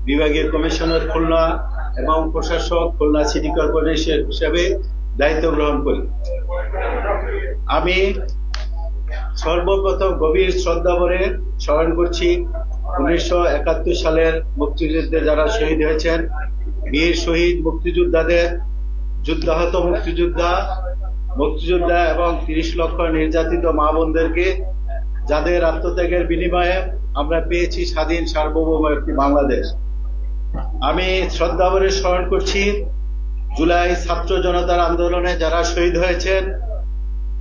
বিভাগীয় কমিশনার খুলনা এবং প্রশাসক খুলনা সিটি কর্পোরেশন হিসেবে দায়িত্ব গ্রহণ করি। আমি সর্বপ্রথম গভীর শ্রদ্ধা ভরে স্মরণ করছি 1971 সালের মুক্তিযুদ্ধে যারা শহীদ হয়েছেন, বীর শহীদ মুক্তিযোদ্ধাদের, যুদ্ধাহত মুক্তিযোদ্ধা এবং 30 লক্ষ নির্যাতিত মা বোনদেরকে, যাদের আত্মত্যাগের বিনিময়ে আমরা পেয়েছি স্বাধীন সার্বভৌম একটি বাংলাদেশ। আমি শ্রদ্ধা ভরে স্মরণ করছি জুলাই ছাত্র জনতার আন্দোলনে যারা শহীদ হয়েছেন,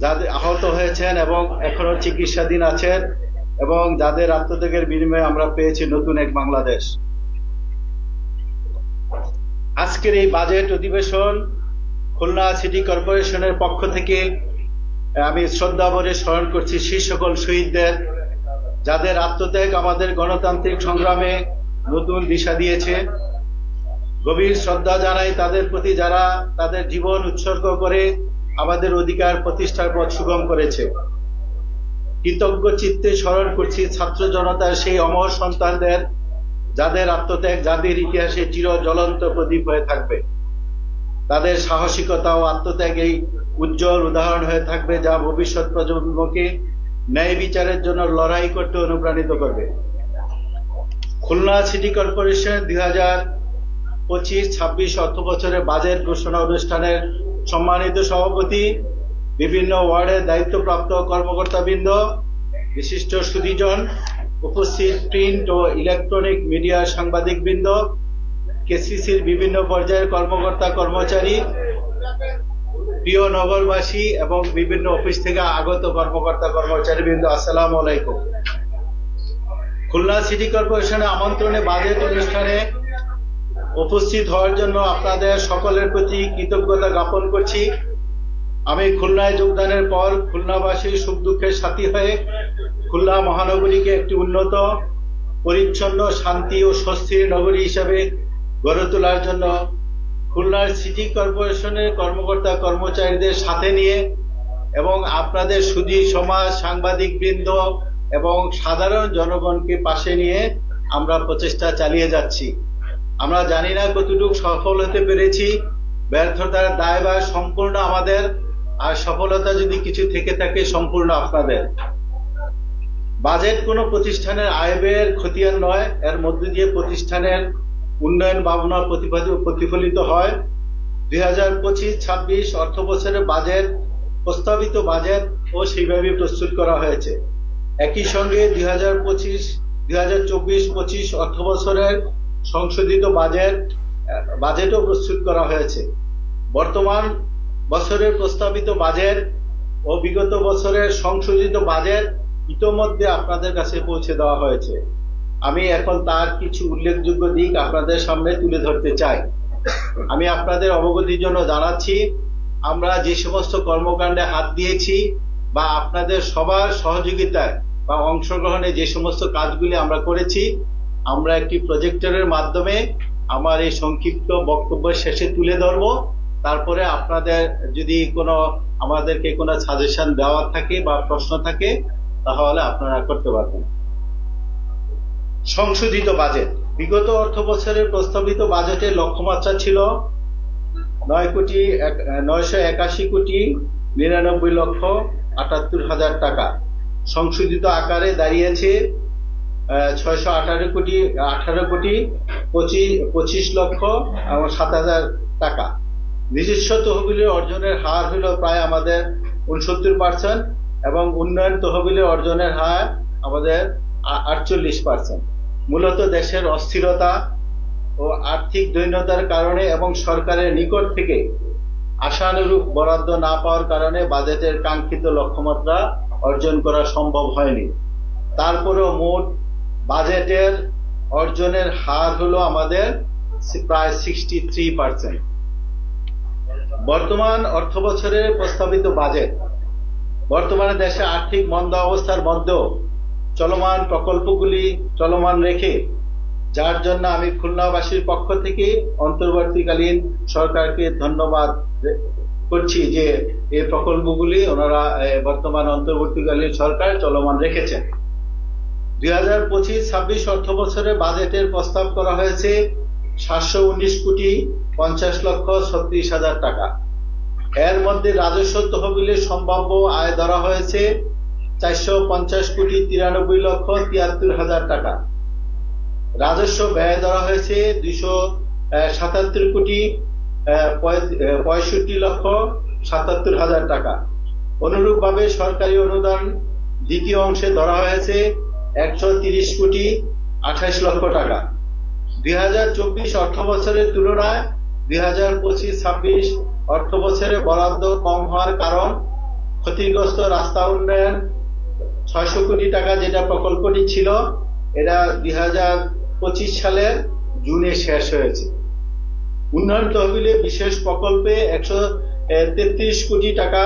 যাদের আহত হয়েছেন এবং এখনো চিকিৎসাধীন আছেন, এবং যাদের আত্মত্যাগের বিনিময়ে আমরা পেয়েছি নতুন এক বাংলাদেশ। আজকের এই বাজেট অধিবেশন খুলনা সিটি কর্পোরেশনের পক্ষ থেকে আমি শ্রদ্ধা ভরে স্মরণ করছি সেই সকল শহীদদের, যাদের আত্মত্যাগ আমাদের গণতান্ত্রিক সংগ্রামে নতুন দিশা দিয়েছে। গভীর শ্রদ্ধা জানাই তাদের প্রতি, যারা তাদের জীবন উৎসর্গ করে আমাদের অধিকার প্রতিষ্ঠার পথ সুগম করেছে। কৃতজ্ঞ চিত্তে স্মরণ করছি ছাত্র জনতার সেই অমর সন্তানদের, যাদের আত্মত্যাগ যাদের ইতিহাসে চির জ্বলন্ত প্রদীপ হয়ে থাকবে। তাদের সাহসিকতা ও আত্মত্যাগ এই উজ্জ্বল উদাহরণ হয়ে থাকবে, যা ভবিষ্যৎ প্রজন্মকে ন্যায় বিচারের জন্য লড়াই করতে অনুপ্রাণিত করবে। খুলনা সিটি কর্পোরেশন 2025-26 অর্থ বছরের বাজেট ঘোষণা অনুষ্ঠানের সম্মানিত সভাপতি, বিভিন্ন ওয়ার্ডের দায়িত্বপ্রাপ্ত কর্মকর্তাবৃন্দ, বিশিষ্ট সুধীজন, উপস্থিত প্রিন্ট ও ইলেকট্রনিক মিডিয়ার সাংবাদিকবৃন্দ, কেসিসির বিভিন্ন পর্যায়ের কর্মকর্তা কর্মচারী, প্রিয় নগরবাসী এবং বিভিন্ন অফিস থেকে আগত কর্মকর্তা কর্মচারীবৃন্দ, আসসালামু আলাইকুম। খুলনা সিটি কর্পোরেশনের আমন্ত্রণে বাজেট অনুষ্ঠানে উপস্থিত হওয়ার জন্য আপনাদের সকলের প্রতি কৃতজ্ঞতা জ্ঞাপন করছি। আমি খুলনায় যোগদানের পর খুলনাবাসীর সুখ দুঃখের সাথী হয়ে খুলনা মহানগরীকে একটি উন্নত, পরিচ্ছন্ন, শান্তি ও স্বস্তির নগরী হিসেবে গড়ে তোলার জন্য খুলনার সিটি কর্পোরেশনের কর্মকর্তা কর্মচারীদের সাথে নিয়ে এবং আপনাদের সুধী সমাজ, সাংবাদিকবৃন্দ এবং সাধারণ জনগণকে পাশে নিয়ে আমরা প্রচেষ্টা চালিয়ে যাচ্ছি। আমরা জানি না কতটুকু সফল হতে পেরেছি, ব্যর্থতার দায়ভার সম্পূর্ণ আমাদের, আর সফলতা যদি কিছু থেকে থাকে সম্পূর্ণ আপনাদের। বাজেট কোনো প্রতিষ্ঠানের আয় ব্যয়ের খতিয়ান নয়, এর মধ্য দিয়ে প্রতিষ্ঠানের উন্নয়ন ভাবনা প্রতিফলিত হয়। 2025-26 অর্থ বছরের বাজেট, প্রস্তাবিত বাজেট ও সেইভাবে প্রস্তুত করা হয়েছে। একই সঙ্গে 2024-25 অর্থ বছরের সংশোধিত বাজেটও প্রস্তুত করা হয়েছে। বর্তমান বছরের প্রস্তাবিত বাজেট ও বিগত বছরের সংশোধিত বাজেট ইতোমধ্যে আপনাদের কাছে পৌঁছে দেওয়া হয়েছে। আমি এখন তার কিছু উল্লেখযোগ্য দিক আপনাদের সামনে তুলে ধরতে চাই। আমি আপনাদের অবগতির জন্য জানাচ্ছি, আমরা যে সমস্ত কর্মকাণ্ডে হাত দিয়েছি বা আপনাদের সবার সহযোগিতায় বা অংশগ্রহণে যে সমস্ত কাজগুলি আমরা করেছি, আমরা একটি প্রজেক্টরের মাধ্যমে আমার এই সংক্ষিপ্ত বক্তব্যের শেষে তুলে ধরব। তারপরে আপনাদের যদি আমাদেরকে কোনো সাজেশন দেওয়ার থাকে বা প্রশ্ন থাকে, তাহলে আপনারা করতে পারবেন। সংশোধিত বাজেট। বিগত অর্থ বছরের প্রস্তাবিত বাজেটের লক্ষ্যমাত্রা ছিল 9,81,99,78,000 টাকা। সংশোধিত আকারে দাঁড়িয়েছে 618,25,07,000 টাকা। নিজস্ব তহবিলের অর্জনের হার হল প্রায় আমাদের 69% এবং উন্নয়ন তহবিলের অর্জনের হার আমাদের 48%। মূলত দেশের অস্থিরতা ও আর্থিক দৈন্যতার কারণে এবং সরকারের নিকট থেকে আশানুরূপ বরাদ্দ না পাওয়ার কারণে বাজেটের কাঙ্ক্ষিত লক্ষ্যমাত্রা অর্জন করা সম্ভব হয়নি। তারপরেও মোট বাজেটের অর্জনের হার হলো আমাদের প্রায় 63%। বর্তমান অর্থ বছরের প্রস্তাবিত বাজেট বর্তমানে দেশে আর্থিক মন্দা অবস্থার মধ্যেও চলমান প্রকল্পগুলি চলমান রেখে, যার জন্য আমি খুলনাবাসীর পক্ষ থেকে অন্তর্বর্তীকালীন সরকারকে ধন্যবাদ করছি যে এই প্রকল্পগুলি ওনারা বর্তমান অন্তর্বর্তীকালীন সরকার চলমান রেখেছেন। 2025-26 অর্থ বছরে বাজেটের প্রস্তাব করা হয়েছে 719,50,36,36,000 টাকা। এর মধ্যে রাজস্ব তহবিলের সম্ভাব্য আয় ধরা হয়েছে 450,93,73,000 টাকা। রাজস্ব ব্যয় ধরা হয়েছে 277,65,77,000 টাকা। অনুরূপভাবে সরকারি অনুদান দ্বিতীয় অংশে ধরা হয়েছে 130,28,00,000 টাকা। 2024 অর্থ বছরের তুলনায় 2025-26 অর্থ বছরে বরাদ্দ কম হওয়ার কারণ ক্ষতিগ্রস্ত রাস্তা উন্নয়ন 600 কোটি টাকা যেটা প্রকল্পটি ছিল, এটা 2025 সালের জুনে শেষ হয়েছে। উন্নয়ন তহবিলে বিশেষ প্রকল্পে 133 কোটি টাকা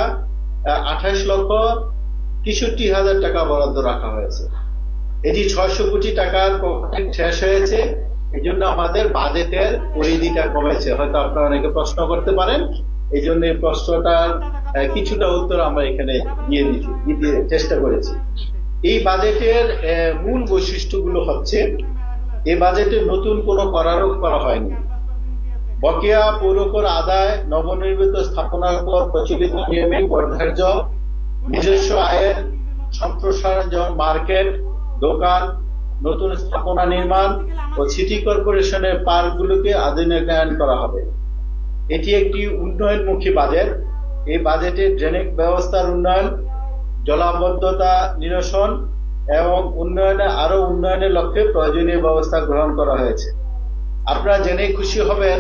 28,63,000 টাকা বরাদ্দ রাখা হয়েছে। এটি 600 কোটি টাকার শেষ হয়েছে, এই জন্য আমাদের বাজেটের পরিধিটা কমেছে। হয়তো আপনারা অনেকে প্রশ্ন করতে পারেন, এই জন্য এই প্রশ্নটার কিছুটা উত্তর আমরা এখানে দিতে চেষ্টা করেছি। এই বাজেটের মূল বৈশিষ্ট্যগুলো হচ্ছে, এই বাজেটে নতুন কোনো করারোপ করা হয়নি। বকেয়া পৌরকর আদায়, নবনির্মিত স্থাপনার উপর প্রচলিত নিয়মে বর্ধার্য, নিজস্ব আয়ের সম্প্রসারণ যেমন মার্কেট, দোকান, নতুন স্থাপনা নির্মাণ ও সিটি কর্পোরেশনের পার্কগুলোকে আধুনিকায়ন করা হবে। এটি একটি উন্নয়নমুখী বাজেট। এই বাজেটে ড্রেনেজ ব্যবস্থার উন্নয়ন, জলাবদ্ধতা নিরসন এবং আরো উন্নয়নের লক্ষ্যে প্রয়োজনীয় ব্যবস্থা গ্রহণ করা হয়েছে। আপনারা জেনে খুশি হবেন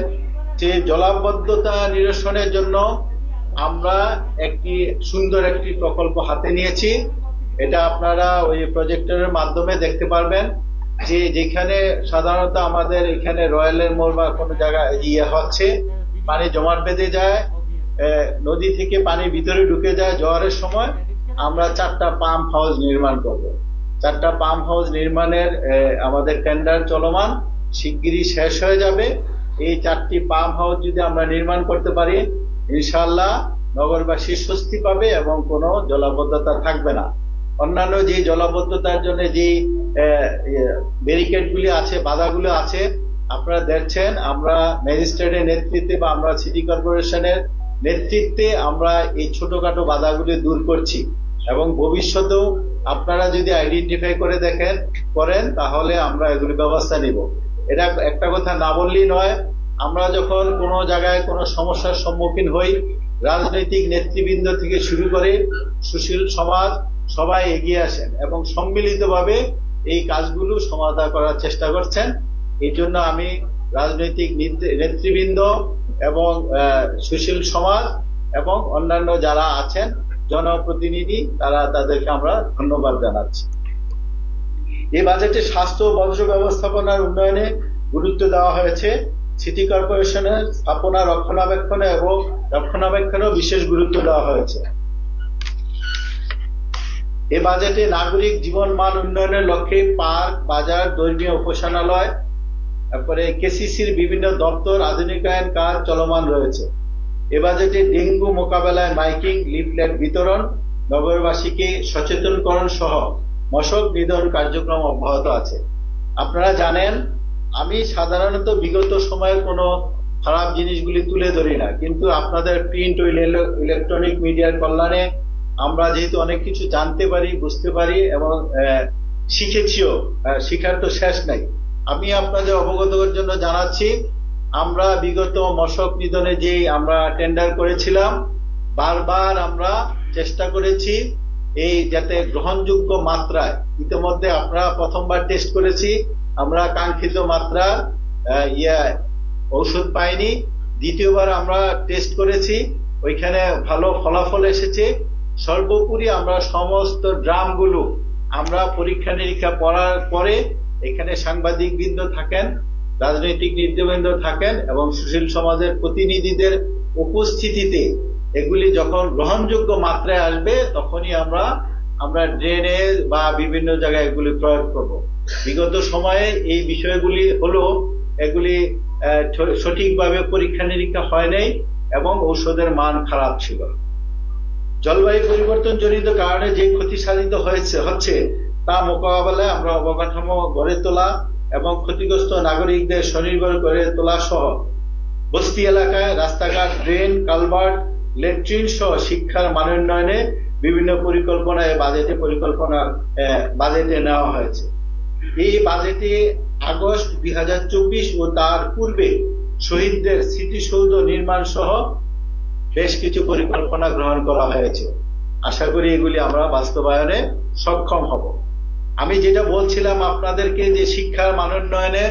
যে জলাবদ্ধতা নিরসনের জন্য আমরা সুন্দর একটি প্রকল্প হাতে নিয়েছি। এটা আপনারা ওই প্রজেক্টরের মাধ্যমে দেখতে পারবেন, যে যেখানে সাধারণত আমাদের এখানে রয়্যালের মোড় বা কোনো জায়গায় হচ্ছে, পানি জমাট বেঁধে যায়, নদী থেকে পানি ভিতরে ঢুকে যায় জোয়ারের সময়, আমরা 4টা পাম্প হাউস নির্মাণ করব। 4টা পাম্প হাউস নির্মাণের আমাদের টেন্ডার চলমান, শিগগিরই শেষ হয়ে যাবে। এই 4টি পাম্প হাউস যদি আমরা নির্মাণ করতে পারি, ইনশাআল্লাহ নগরবাসী স্বস্তি পাবে এবং কোনো জলাবদ্ধতা থাকবে না। অন্যান্য যে জলাবদ্ধতার জন্য যে ব্যারিকেড গুলি আছে, বাধাগুলো আছে, আপনারা দেখছেন, আমরা ম্যাজিস্ট্রেটের নেতৃত্বে বা আমরা সিটি কর্পোরেশনের নেতৃত্বে আমরা এই ছোটখাটো বাধাগুলি দূর করছি এবং ভবিষ্যতেও আপনারা যদি আইডেন্টিফাই করে করেন তাহলে আমরা এগুলি ব্যবস্থা নিব। এটা একটা কথা না বললেই নয়, আমরা যখন কোনো জায়গায় কোনো সমস্যার সম্মুখীন হই, রাজনৈতিক নেতৃবৃন্দ থেকে শুরু করে সুশীল সমাজ সবাই এগিয়ে আসেন এবং সম্মিলিতভাবে এই কাজগুলো সমাধান করার চেষ্টা করছেন। এই জন্য আমি রাজনৈতিক নেতৃবৃন্দ এবং সুশীল সমাজ এবং অন্যান্য যারা আছেন জনপ্রতিনিধি, তাদেরকে আমরা ধন্যবাদ জানাচ্ছি। এই বাজেটে স্বাস্থ্য ও বর্জ্য ব্যবস্থাপনার উন্নয়নে গুরুত্ব দেওয়া হয়েছে। সিটি কর্পোরেশনের স্থাপনা রক্ষণাবেক্ষণেও বিশেষ গুরুত্ব দেওয়া হয়েছে। এ বাজেটে নাগরিক জীবন মান উন্নয়নের লক্ষ্যে পার্ক, বাজার, ধর্মীয় উপাসনালয়, তারপরে কেসিসির বিভিন্ন দপ্তর আধুনিকায়ন কাজ চলমান রয়েছে। এ বাজেটে ডেঙ্গু মোকাবেলায় মাইকিং, লিফলেট বিতরণ, নগরবাসীকে সচেতনকরণ সহ মশক নিধন কার্যক্রম অব্যাহত আছে। আপনারা জানেন, আমি সাধারণত বিগত সময়ের কোনো খারাপ জিনিসগুলি তুলে ধরি না, কিন্তু আপনাদের প্রিন্ট ও ইলেকট্রনিক মিডিয়ার কল্যাণে আমরা যেহেতু অনেক কিছু জানতে পারি, বুঝতে পারি এবং শিখেছিও, শিখার তো শেষ নাই। আমি আপনাদের অবগত করার জন্য জানাচ্ছি, আমরা বিগত মশক নিধনে যে আমরা টেন্ডার করেছিলাম, বারবার আমরা চেষ্টা করেছি এই যাতে গ্রহণযোগ্য মাত্রায়, ইতিমধ্যে আমরা প্রথমবার টেস্ট করেছি, আমরা কাঙ্ক্ষিত মাত্রা ঔষধ পাইনি। দ্বিতীয়বার আমরা টেস্ট করেছি, ওইখানে ভালো ফলাফল এসেছে। সর্বোপরি আমরা সমস্ত ড্রামগুলো আমরা পরীক্ষা নিরীক্ষা করার পরে, এখানে সাংবাদিক বৃন্দ থাকেন, রাজনৈতিক নেতৃবৃন্দ থাকেন এবং সুশীল সমাজের প্রতিনিধিদের উপস্থিতিতে এগুলি যখন গ্রহণযোগ্য মাত্রায় আসবে, তখনই আমরা ড্রেনেজ বা বিভিন্ন জায়গায় এগুলি প্রয়োগ করব। বিগত সময়ে এই বিষয়গুলি হলো, এগুলি সঠিকভাবে পরীক্ষা নিরীক্ষা হয় নাই এবং ঔষধের মান খারাপ ছিল। জলবায়ু পরিবর্তন জনিত কারণে যে ক্ষতি সাধিত হচ্ছে, তা মোকাবেলায় আমরা অবকাঠামো গড়ে তোলা এবং ক্ষতিগ্রস্ত নাগরিকদের স্বনির্ভর করে তোলা সহ বস্তি এলাকায় রাস্তাঘাট, ড্রেন, কালভার্ট, ল্যাট্রিন সহ শিক্ষার মানোন্নয়নে বিভিন্ন বাজেটে নেওয়া হয়েছে। এই বাজেটে আগস্ট 2024 ও তার পূর্বে শহীদদের স্মৃতিসৌধ নির্মাণ সহ বেশ কিছু পরিকল্পনা গ্রহণ করা হয়েছে। আশা করি এগুলি আমরা বাস্তবায়নে সক্ষম হব। আমি যেটা বলছিলাম আপনাদেরকে যে শিক্ষার মানোন্নয়নে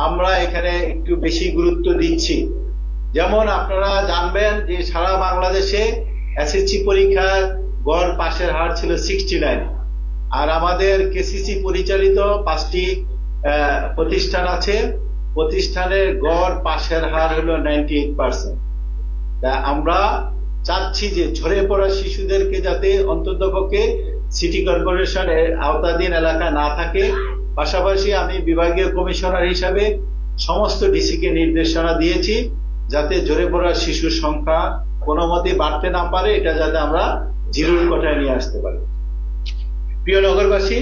আমরা এখানে একটু বেশি গুরুত্ব দিচ্ছি। যেমন আপনারা জানবেন যে সারা বাংলাদেশে এসএসসি পরীক্ষার গড় পাশের হার ছিল 69, আর আমাদের কেসিসি পরিচালিত 5টি প্রতিষ্ঠান আছে, প্রতিষ্ঠানের গড় পাশের হার হলো 98%। আমরা চাচ্ছি যে ঝরে পড়া শিশুদেরকে যাতে অন্ততপক্ষে সিটি কর্পোরেশনের আওতাধীন এলাকা না থাকে। পাশাপাশি আমি বিভাগীয় কমিশনার হিসাবে সমস্ত ডিসিকে নির্দেশনা দিয়েছি যাতে ঝরে পড়া শিশুর সংখ্যা কোনো মতে বাড়তে না পারে, এটা যাতে আমরা জিরোর কোঠায় নিয়ে আসতে পারি। প্রিয় নগরবাসী,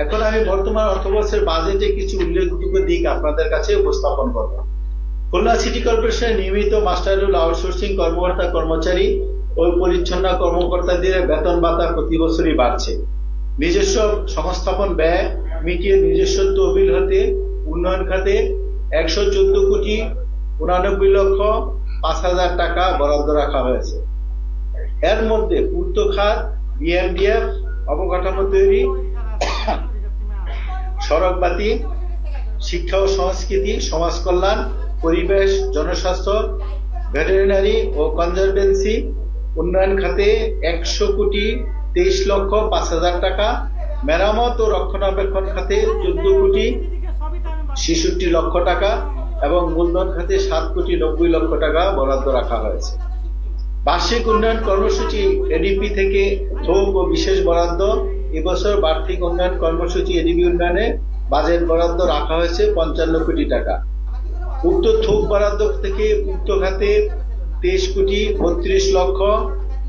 এখন আমি বর্তমান অর্থবর্ষের বাজেটে কিছু উল্লেখযোগ্য দিক আপনাদের কাছে উপস্থাপন করব। খুলনা সিটি কর্পোরেশনের নিয়মিত মাস্টার রুল আউটসোর্সিং কর্মকর্তা কর্মচারী ও পরিচ্ছন্ন কর্মকর্তাদের বেতন ভাতা প্রতি বছরই বাড়ছে। নিজস্ব সংস্থাপন ব্যয় মিটিয়ে নিজস্ব তহবিল হতে উন্নয়ন খাতে 114,89,05,000 টাকা বরাদ্দ রাখা হয়েছে। এর মধ্যে পূর্ত খাত, বিএমডিএফ, অবকাঠামো তৈরি, সড়কবাতি, শিক্ষা ও সংস্কৃতি, সমাজ কল্যাণ, পরিবেশ, জনস্বাস্থ্য, ভেটেরিনারি ও কনজারভেন্সি উন্নয়ন খাতে 100,23,05,000 টাকা, মেরামত ও রক্ষণাবেক্ষণ খাতে 14,66,00,000 টাকা এবং মূলধন খাতে 7,90,00,000 টাকা বরাদ্দ রাখা হয়েছে। বার্ষিক উন্নয়ন কর্মসূচি এডিপি থেকে থোক ও বিশেষ বরাদ্দ। এবছর বার্ষিক উন্নয়ন কর্মসূচি এডিপি উন্নয়নে বাজেট বরাদ্দ রাখা হয়েছে 55 কোটি টাকা। উক্ত থোক বরাদ্দ থেকে উক্ত খাতে 23,32,00,000,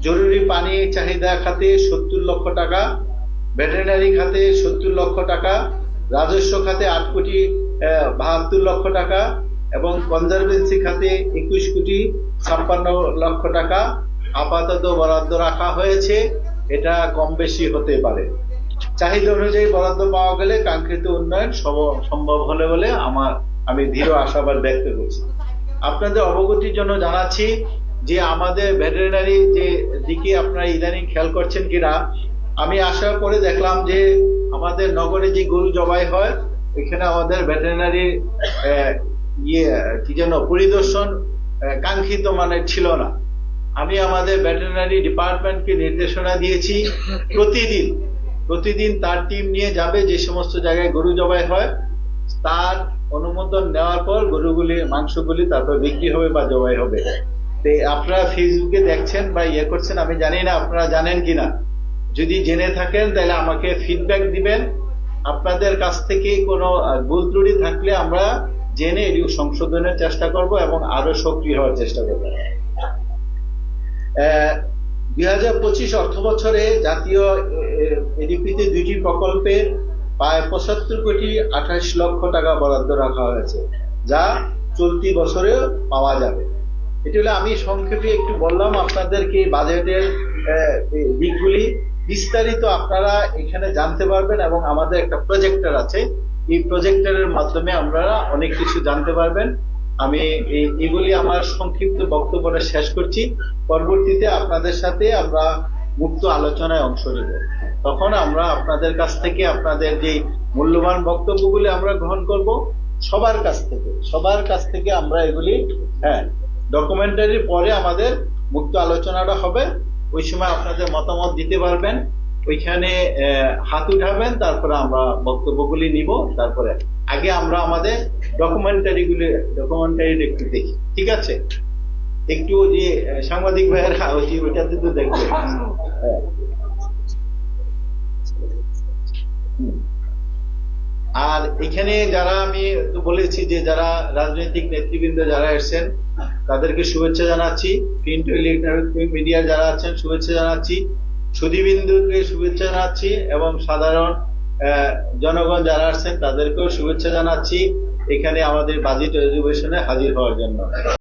জরুরি পানি চাহিদা খাতে 70,00,000 টাকা, ভেটেরিনারি খাতে 70,00,000 টাকা, রাজস্ব খাতে 8,72,00,000 টাকা এবং কনজারভেন্সি খাতে 21,56,00,000 টাকা আপাতত বরাদ্দ রাখা হয়েছে। এটা কম বেশি হতে পারে। চাহিদা অনুযায়ী বরাদ্দ পাওয়া গেলে কাঙ্ক্ষিত উন্নয়ন সম্ভব হলে বলে আমি দৃঢ় আশাবাদ ব্যক্ত করছি। আপনাদের অবগতির জন্য জানাচ্ছি যে আমাদের ভেটেরিনারি যে দিকে আপনারা ইদানিং খেয়াল করছেন কিনা, আমি আসার পরে দেখলাম যে আমাদের নগরে যে গরু জবাই হয় এখানে আমাদের ভেটেরিনারি পরিদর্শন কাঙ্ক্ষিত মানের ছিল না। আমি আমাদের ভেটেরিনারি ডিপার্টমেন্টকে নির্দেশনা দিয়েছি প্রতিদিন তার টিম নিয়ে যাবে যে সমস্ত জায়গায় গরু জবাই হয়, তার অনুমোদন নেওয়ার পর মাংসগুলি তারপর বিক্রি হবে বা জবাই হবে। আপনারা ফেসবুকে দেখছেন বা করছেন, আমি জানি না আপনারা জানেন কিনা। যদি জেনে থাকেন তাহলে আমাকে ফিডব্যাক দিবেন। আপনাদের কাছ থেকে কোনো ভুল ত্রুটি থাকলে আমরা জেনে এটি সংশোধনের চেষ্টা করব এবং আরো সক্রিয় হওয়ার চেষ্টা করব। 2025 অর্থ বছরে জাতীয় এডিপিতে 2টি প্রকল্পে প্রায় 75,28,00,000 টাকা বরাদ্দ রাখা হয়েছে, যা চলতি বছরে পাওয়া যাবে। এটি হলো আমি সংক্ষেপে একটু বললাম আপনাদেরকে বাজেটের দিকগুলি। বিস্তারিত আপনারা এখানে জানতে পারবেন এবং আমাদের একটা প্রজেক্টর আছে, এই প্রজেক্টরের মাধ্যমে আপনারা অনেক কিছু জানতে পারবেন। আমি এগুলি আমার সংক্ষিপ্ত বক্তব্যটা শেষ করছি। পরবর্তীতে আপনাদের সাথে আমরা মুক্ত আলোচনায় অংশ নেব। তখন আমরা আপনাদের কাছ থেকে আপনাদের যে মূল্যবান বক্তব্যগুলি আমরা গ্রহণ করব সবার কাছ থেকে আমরা এগুলি ডকুমেন্টারির পরে আমাদের মুক্ত আলোচনাটা হবে। ওই সময় আপনাদের মতামত দিতে পারবেন, ওইখানে হাত উঠাবেন, তারপরে আমরা বক্তব্যগুলি নিব। তারপরে আগে আমরা আমাদের ডকুমেন্টারি একটু দেখি, ঠিক আছে? একটু যে সাংবাদিক ভাইয়েরা ওইটাতে তো দেখবে। আর এখানে যারা আমি বলেছি যে যারা রাজনৈতিক নেতৃবৃন্দ যারা এসেছেন তাদেরকে শুভেচ্ছা জানাচ্ছি, প্রিন্ট ইলেকট্রনিক মিডিয়া যারা আছেন শুভেচ্ছা জানাচ্ছি, সুধীবৃন্দকে শুভেচ্ছা জানাচ্ছি এবং সাধারণ জনগণ যারা আসছেন তাদেরকেও শুভেচ্ছা জানাচ্ছি এখানে আমাদের বাজেট অধিবেশনে হাজির হওয়ার জন্য।